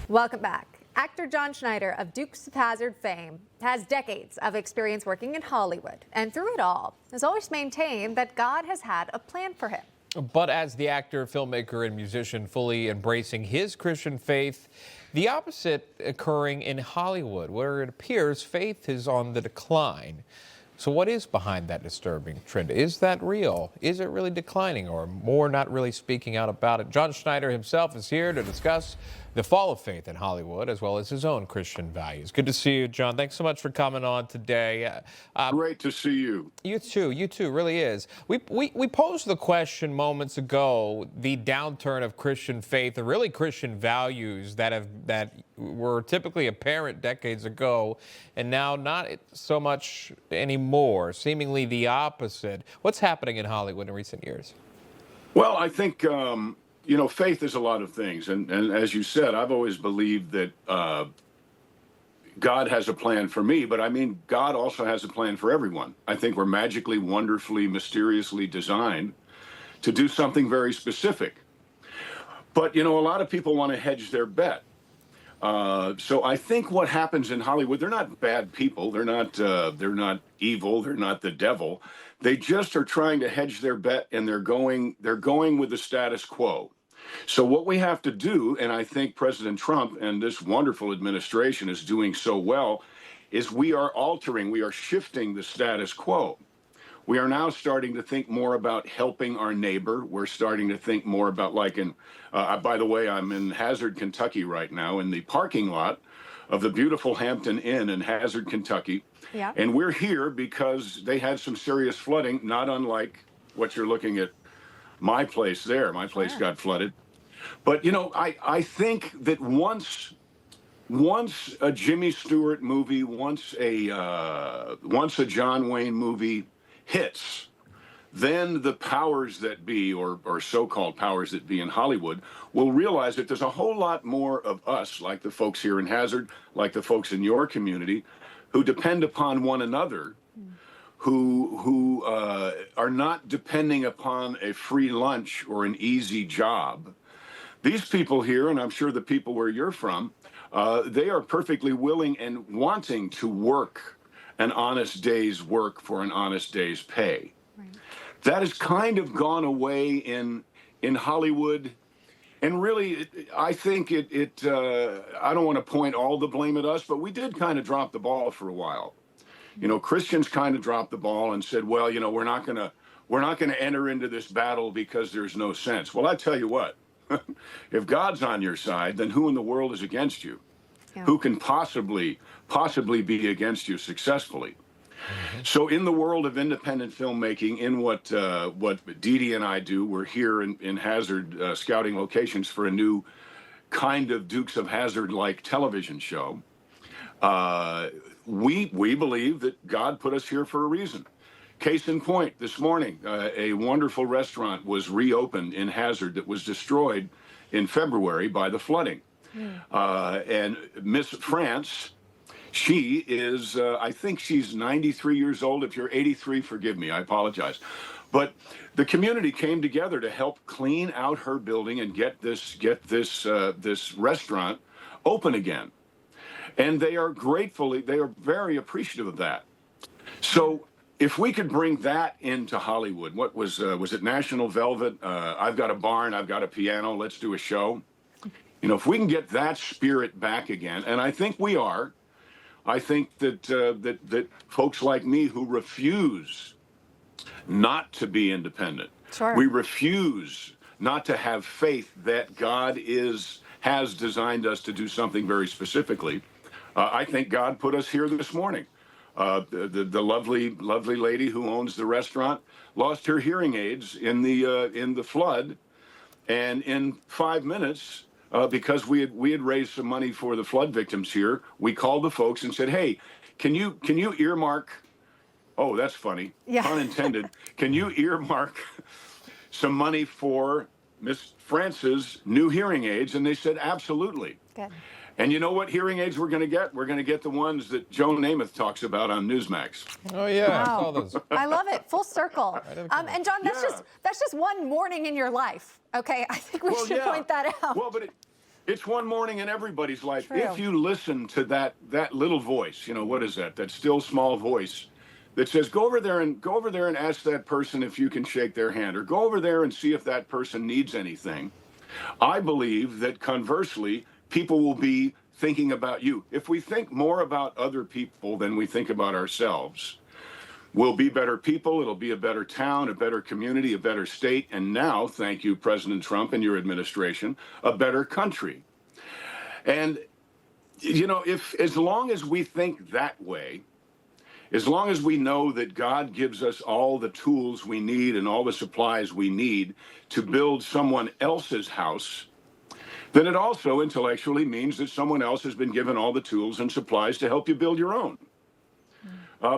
Welcome back. Actor John Schneider of Dukes of Hazzard fame has decades of experience working in Hollywood, and through it all has always maintained that God has had a plan for him. But as the actor, filmmaker, and musician fully embracing his Christian faith, the opposite occurring in Hollywood, where it appears faith is on the decline. So what is behind that disturbing trend? Is that real? Is it really declining, or more not really speaking out about it? John Schneider himself is here to discuss the fall of faith in Hollywood, as well as his own Christian values. Good to see you, John. Thanks so much for coming on today. Great to see you. You too, really is. We posed the question moments ago, the downturn of Christian faith, and really Christian values that were typically apparent decades ago, and now not so much anymore, seemingly the opposite. What's happening in Hollywood in recent years? Well, I think, faith is a lot of things. And as you said, I've always believed that God has a plan for me, but I mean, God also has a plan for everyone. I think we're magically, wonderfully, mysteriously designed to do something very specific. But, a lot of people want to hedge their bet. So I think what happens in Hollywood, they're not bad people. They're not evil. They're not the devil. They just are trying to hedge their bet, and they're going with the status quo. So what we have to do, and I think President Trump and this wonderful administration is doing so well, is we are shifting the status quo. We are now starting to think more about helping our neighbor. We're starting to think more about, by the way, I'm in Hazard, Kentucky right now, in the parking lot of the beautiful Hampton Inn in Hazard, Kentucky. Yeah. And we're here because they had some serious flooding, not unlike what you're looking at my place there. My place got flooded. But, I think that once a Jimmy Stewart movie, once a John Wayne movie hits, then the powers that be, or so-called powers that be in Hollywood, will realize that there's a whole lot more of us, like the folks here in Hazard, like the folks in your community, who depend upon one another, who are not depending upon a free lunch or an easy job. These people here, and I'm sure the people where you're from, they are perfectly willing and wanting to work an honest day's work for an honest day's pay. Right. That has kind of gone away in Hollywood. And really, I think I don't want to point all the blame at us, but we did kind of drop the ball for a while. Christians kind of dropped the ball and said, well, we're not going to enter into this battle because there's no sense. Well, I tell you what, if God's on your side, then who in the world is against you? Yeah. Who can possibly be against you successfully? Mm-hmm. So in the world of independent filmmaking, in what Dee Dee and I do, we're here in Hazard scouting locations for a new kind of Dukes of Hazzard-like television show. We believe that God put us here for a reason. Case in point, this morning, a wonderful restaurant was reopened in Hazard that was destroyed in February by the flooding. And Miss France, she is, I think she's 93 years old. If you're 83, forgive me, I apologize. But the community came together to help clean out her building and get this restaurant open again. And they are very appreciative of that. So if we could bring that into Hollywood, what was it National Velvet? I've got a barn, I've got a piano, let's do a show. If we can get that spirit back again, and I think we are, I think that folks like me who refuse not to be independent, sure. We refuse not to have faith that God has designed us to do something very specifically. I think God put us here this morning. The lovely lady who owns the restaurant lost her hearing aids in the flood, and in 5 minutes, because we had raised some money for the flood victims here, we called the folks and said, "Hey, can you earmark?" Oh, that's funny, yeah. Pun intended. Can you earmark some money for Miss France's new hearing aids? And they said, absolutely. Good. And you know what hearing aids we're going to get? We're going to get the ones that Joe Namath talks about on Newsmax. Oh, yeah. Wow. I saw those. I love it. Full circle. And John, that's just one morning in your life. Okay, I think we should point that out. Well, but It's one morning in everybody's life. True. If you listen to that little voice, what is that? That still small voice that says, go over there and ask that person if you can shake their hand, or go over there and see if that person needs anything. I believe that conversely, people will be thinking about you. If we think more about other people than we think about ourselves, we'll be better people. It'll be a better town, a better community, a better state. And now, thank you, President Trump and your administration, a better country. And, if as long as we think that way, as long as we know that God gives us all the tools we need and all the supplies we need to build someone else's house, then it also intellectually means that someone else has been given all the tools and supplies to help you build your own.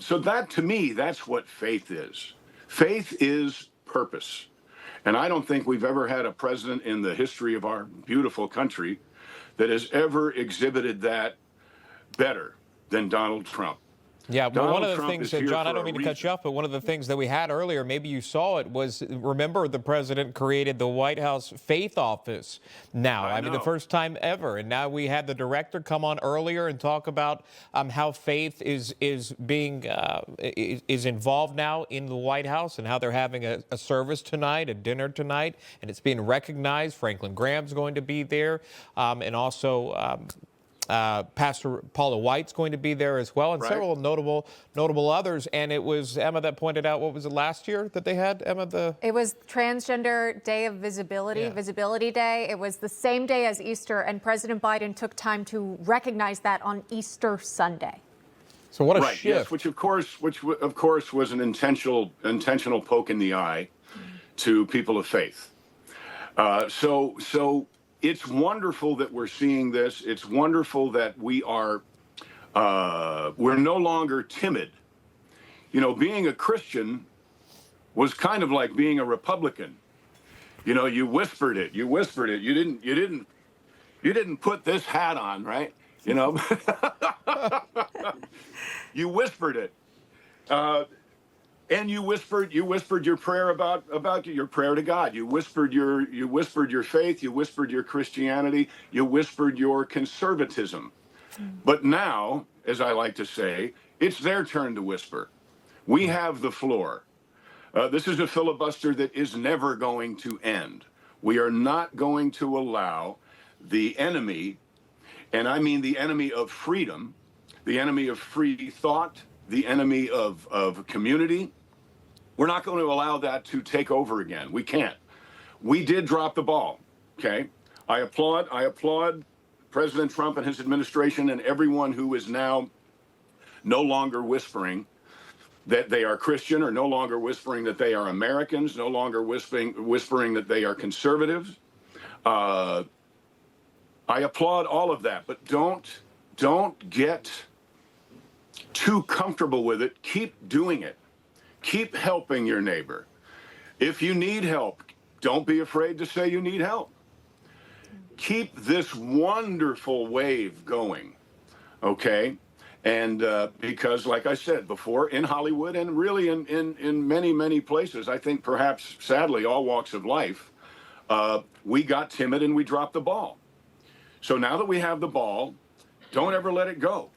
So that, to me, that's what faith is. Faith is purpose. And I don't think we've ever had a president in the history of our beautiful country that has ever exhibited that better than Donald Trump. Yeah, well, one of the things that, John, I don't mean to cut you off, but one of the things that we had earlier, maybe you saw it, was, remember, the president created the White House Faith Office now. I mean, the first time ever. And now we had the director come on earlier and talk about how faith is involved now in the White House, and how they're having a service tonight, a dinner tonight, and it's being recognized. Franklin Graham's going to be there, and also Pastor Paula White's going to be there as well, and several notable others. And it was Emma that pointed out, what was it, last year that they had, Emma? It was Transgender Day of Visibility, Visibility Day. It was the same day as Easter, and President Biden took time to recognize that on Easter Sunday. So what a shift. Yes, which of course was an intentional poke in the eye to people of faith. So it's wonderful that we're seeing this. It's wonderful that we're no longer timid. Being a Christian was kind of like being a Republican. You whispered it. You didn't put this hat on, right? You whispered it. And you whispered your prayer about your prayer to God. You whispered your faith. You whispered your Christianity. You whispered your conservatism. But now, as I like to say, it's their turn to whisper. We have the floor. This is a filibuster that is never going to end. We are not going to allow the enemy, and I mean the enemy of freedom, the enemy of free thought, the enemy of community. We're not going to allow that to take over again. We can't. We did drop the ball, okay? I applaud President Trump and his administration and everyone who is now no longer whispering that they are Christian, or no longer whispering that they are Americans, no longer whispering that they are conservatives. I applaud all of that, but don't get too comfortable with it. Keep doing it. Keep helping your neighbor. If you need help, don't be afraid to say you need help. Keep this wonderful wave going, okay? And because, like I said before, in Hollywood and really in many, many places, I think perhaps, sadly, all walks of life, we got timid and we dropped the ball. So now that we have the ball, don't ever let it go.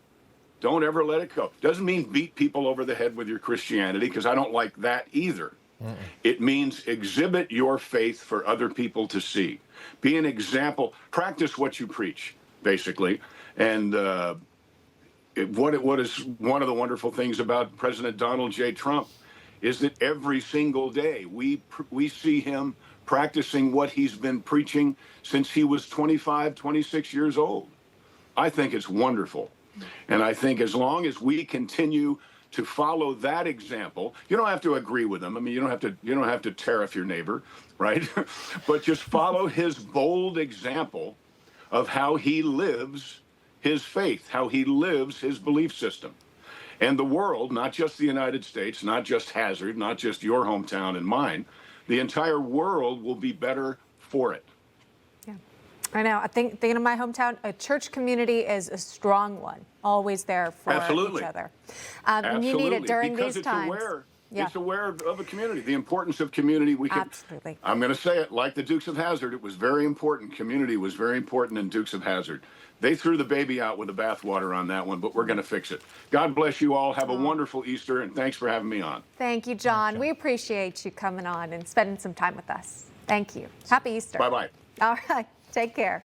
Don't ever let it go. Doesn't mean beat people over the head with your Christianity, because I don't like that either. It means exhibit your faith for other people to see. Be an example. Practice what you preach, basically. And what is one of the wonderful things about President Donald J. Trump is that every single day we see him practicing what he's been preaching since he was 25, 26 years old. I think it's wonderful. And I think as long as we continue to follow that example, you don't have to agree with him. I mean, you don't have to tariff your neighbor, right? But just follow his bold example of how he lives his faith, how he lives his belief system. And the world, not just the United States, not just Hazard, not just your hometown and mine, the entire world will be better for it. I know. I think, thinking of my hometown, a church community is a strong one, always there for each other. Absolutely. You need it during because these times. Yeah. It's aware of a community, the importance of community. Absolutely. I'm going to say it like the Dukes of Hazzard. It was very important. Community was very important in Dukes of Hazzard. They threw the baby out with the bathwater on that one, but we're going to fix it. God bless you all. Have a wonderful Easter, and thanks for having me on. Thank you, John. We appreciate you coming on and spending some time with us. Thank you. Happy Easter. Bye-bye. All right. Take care.